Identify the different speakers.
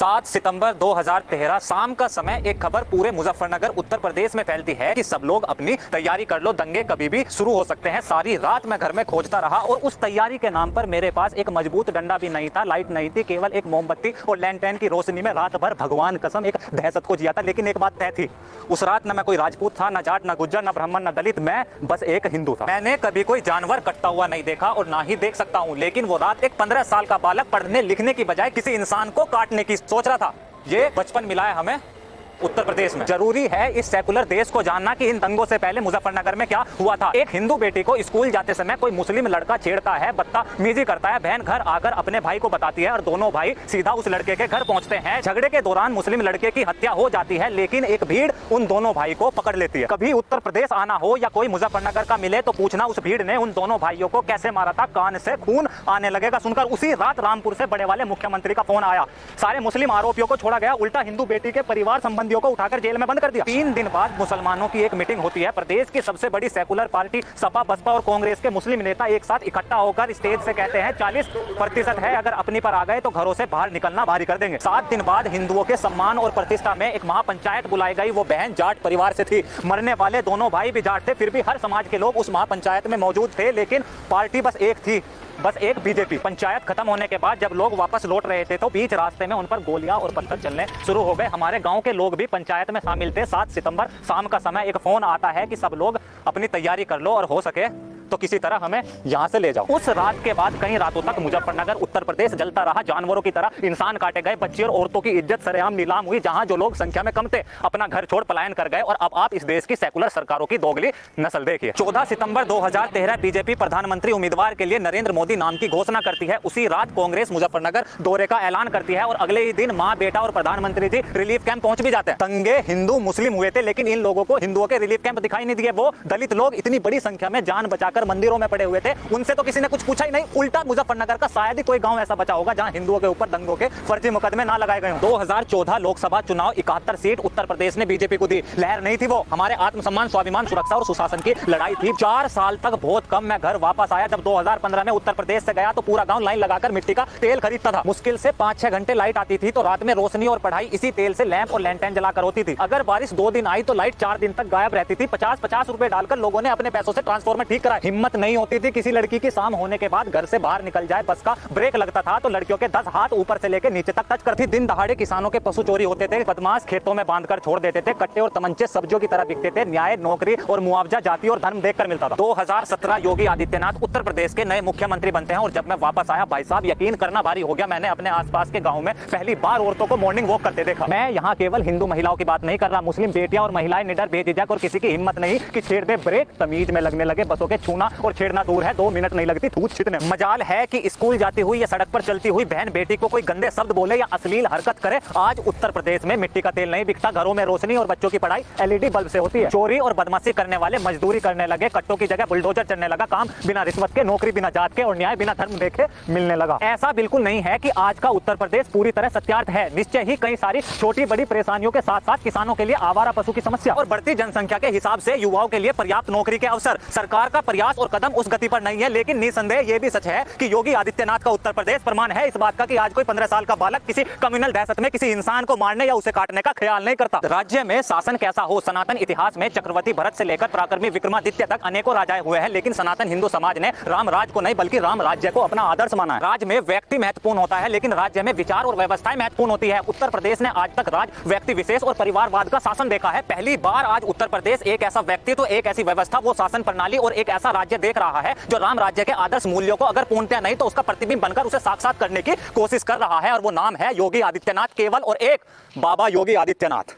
Speaker 1: 7 सितंबर 2013 शाम का समय एक खबर पूरे मुजफ्फरनगर उत्तर प्रदेश में फैलती है कि सब लोग अपनी तैयारी कर लो, दंगे कभी भी शुरू हो सकते हैं। सारी रात मैं घर में खोजता रहा और उस तैयारी के नाम पर मेरे पास एक मजबूत डंडा भी नहीं था, लाइट नहीं थी, केवल एक मोमबत्ती और लैंटर्न की रोशनी में रात भर भगवान कसम एक दहशत को जिया था। लेकिन एक बात तय थी, उस रात न मैं कोई राजपूत था, न जाट, न गुज्जर, न ब्राह्मण, न दलित, मैं बस एक हिंदू था। मैंने कभी कोई जानवर कटता हुआ नहीं देखा और ना ही देख सकता हूँ, लेकिन वो रात एक 15 साल का बालक पढ़ने लिखने की बजाय किसी इंसान को काटने की सोच रहा था। ये बचपन मिला है हमें उत्तर प्रदेश में। जरूरी है इस सेकुलर देश को जानना कि इन दंगों से पहले मुजफ्फरनगर में क्या हुआ था। एक हिंदू बेटी को स्कूल जाते समय कोई मुस्लिम लड़का छेड़ता है, बदतमीजी करता है। बहन घर आकर अपने भाई को बताती है और दोनों भाई सीधा उस लड़के के घर पहुंचते हैं। झगड़े के दौरान मुस्लिम लड़के की हत्या हो जाती है, लेकिन एक भीड़ उन दोनों भाई को पकड़ लेती है। कभी उत्तर प्रदेश आना हो या कोई मुजफ्फरनगर का मिले तो पूछना उस भीड़ ने उन दोनों भाइयों को कैसे मारा था। कान से खून आने लगेगा सुनकर। उसी रात रामपुर से बड़े वाले मुख्यमंत्री का फोन आया। सारे मुस्लिम आरोपियों को छोड़ा गया, उल्टा हिंदू बेटी के परिवार संबंधियों को उठाकर जेल में बंद कर दिया। 3 दिन बाद मुसलमानों की एक मीटिंग होती है। प्रदेश की सबसे बड़ी सेकुलर पार्टी सपा, बसपा और कांग्रेस के मुस्लिम नेता एक साथ इकट्ठा होकर स्टेज से कहते हैं 40% है, अगर अपनी पर आ गए तो घरों से बाहर निकलना भारी कर देंगे। 7 दिन बाद हिंदुओं के सम्मान और प्रतिष्ठा में एक महापंचायत बुलाई गई। वो बहन जाट परिवार से थी, मरने वाले दोनों भाई भी जाट थे, फिर भी हर समाज के लोग उस महापंचायत में मौजूद थे। लेकिन पार्टी बस एक थी, बस एक बीजेपी। पंचायत खत्म होने के बाद जब लोग वापस लौट रहे थे तो बीच रास्ते में उन पर गोलियां और पत्थर चलने शुरू हो गए। हमारे गांव के लोग भी पंचायत में शामिल थे। 7 सितंबर शाम का समय एक फोन आता है कि सब लोग अपनी तैयारी कर लो और हो सके तो किसी तरह हमें यहाँ से ले जाओ। उस रात के बाद कई रातों तक मुजफ्फरनगर उत्तर प्रदेश जलता रहा। जानवरों की तरह इंसान काटे गए, बच्चे और औरतों की इज्जत सरेआम नीलाम हुई। जहां जो लोग संख्या में कम थे अपना घर छोड़ पलायन कर गए। और अब आप इस देश की सेकुलर सरकारों की दोगली नस्ल देखिए। 14 सितंबर 2013 बीजेपी प्रधानमंत्री उम्मीदवार के लिए नरेंद्र मोदी नाम की घोषणा करती है। उसी रात कांग्रेस मुजफ्फरनगर दौरे का ऐलान करती है और अगले ही दिन माँ, बेटा और प्रधानमंत्री जी रिलीफ कैंप पहुंच भी जाते हैं। दंगे हिंदू मुस्लिम हुए थे, लेकिन इन लोगों को हिंदुओं के रिलीफ कैंप दिखाई नहीं दिए। वो दलित लोग इतनी बड़ी संख्या में जान बचाकर मंदिरों में पड़े हुए थे, उनसे तो किसी ने कुछ पूछा ही नहीं। उल्टा मुजफ्फरनगर का शायद ही कोई गांव ऐसा बचा होगा जहां हिंदुओं के ऊपर दंगों के फर्जी मुकदमे ना लगाए गए हों। 2014 लोकसभा चुनाव 71 सीट उत्तर प्रदेश ने बीजेपी को दी। लहर नहीं थी वो, हमारे आत्मसम्मान, स्वाभिमान, सुरक्षा और सुशासन की लड़ाई थी। 4 साल तक बहुत कम मैं घर वापस आया। जब 2015 में उत्तर प्रदेश से गया तो पूरा गांव लाइन लगाकर मिट्टी का तेल खरीदता था। मुश्किल से 5-6 घंटे लाइट आती थी, तो रात में रोशनी और पढ़ाई इसी तेल से लैंप और लैंटर्न जलाकर होती थी। अगर बारिश 2 दिन आई तो लाइट 4 दिन तक गायब रहती थी। 50-50 रुपए डालकर लोगों ने अपने पैसों से ट्रांसफार्मर ठीक कराया। हिम्मत नहीं होती थी किसी लड़की की शाम होने के बाद घर से बाहर निकल जाए। बस का ब्रेक लगता था तो लड़कियों के 10 हाथ ऊपर से लेकर नीचे तक टच करती। दिन दहाड़े किसानों के पशु चोरी होते थे, बदमाश खेतों में बांधकर छोड़ देते थे। कट्टे और तमंचे सब्जियों की तरह बिकते थे। न्याय, नौकरी और मुआवजा जाति और धर्म देखकर मिलता था। 2017 योगी आदित्यनाथ उत्तर प्रदेश के नए मुख्यमंत्री बनते हैं और जब मैं वापस आया भाई साहब यकीन करना भारी हो गया। मैंने अपने आसपास के गाँव में पहली बार औरतों को मॉर्निंग वॉक करते देखा। मैं यहाँ केवल हिंदू महिलाओं की बात नहीं कर रहा, मुस्लिम बेटियां और महिलाएं निडर, बेझिझक और किसी की हिम्मत नहीं कि छेड़ दे ब्रेक। तमीज में लगने लगे। बसों के छूना और छेड़ना दूर है, 2 मिनट नहीं लगती थूक छिटने। मजाल है कि स्कूल जाती हुई या सड़क पर चलती हुई बहन बेटी को कोई गंदे शब्द बोले या अश्लील हरकत करे। आज उत्तर प्रदेश में मिट्टी का तेल नहीं बिकता, घरों में रोशनी और बच्चों की पढ़ाई LED बल्ब से होती है। चोरी और बदमाशी करने वाले मजदूरी करने लगे, कट्टों की जगह बुलडोजर चलने लगा। काम बिना रिश्वत के, नौकरी बिना जात के और न्याय बिना धर्म देखे मिलने लगा। ऐसा बिल्कुल नहीं है कि आज का उत्तर प्रदेश पूरी तरह सत्यार्थ है। निश्चय ही कई सारी छोटी बड़ी परेशानियों के साथ साथ किसानों के लिए आवारा पशु की समस्या और बढ़ती जनसंख्या के हिसाब से युवाओं के लिए पर्याप्त नौकरी के अवसर। सरकार का प्रयास और कदम उस गति पर नहीं है, लेकिन निसंदेह ये भी सच है कि योगी आदित्यनाथ का उत्तर प्रदेश प्रमाण है इस बात का कि आज कोई 15 साल का बालक किसी कम्युनल दहशत में किसी इंसान को मारने या उसे काटने का ख्याल नहीं करता। राज्य में शासन कैसा हो, सनातन इतिहास में चक्रवर्ती भरत से लेकर पराक्रमी विक्रमादित्य तक अनेकों राजाएं हुए हैं, लेकिन सनातन हिंदू समाज ने राम राज को नहीं बल्कि राम राज्य को अपना आदर्श माना है। राज्य में व्यक्ति महत्वपूर्ण होता है, लेकिन राज्य में विचार और व्यवस्थाएं महत्वपूर्ण होती है। उत्तर प्रदेश ने आज तक राज, व्यक्ति विशेष और परिवारवाद का शासन देखा है। पहली बार आज उत्तर प्रदेश एक ऐसा व्यक्तित्व, एक ऐसी व्यवस्था, वो शासन प्रणाली और एक ऐसा राज्य देख रहा है जो राम राज्य के आदर्श मूल्यों को अगर पूर्णतः नहीं तो उसका प्रतिबिंब बनकर उसे साक्षात करने की कोशिश कर रहा है। और वो नाम है योगी आदित्यनाथ, केवल और एक बाबा योगी आदित्यनाथ।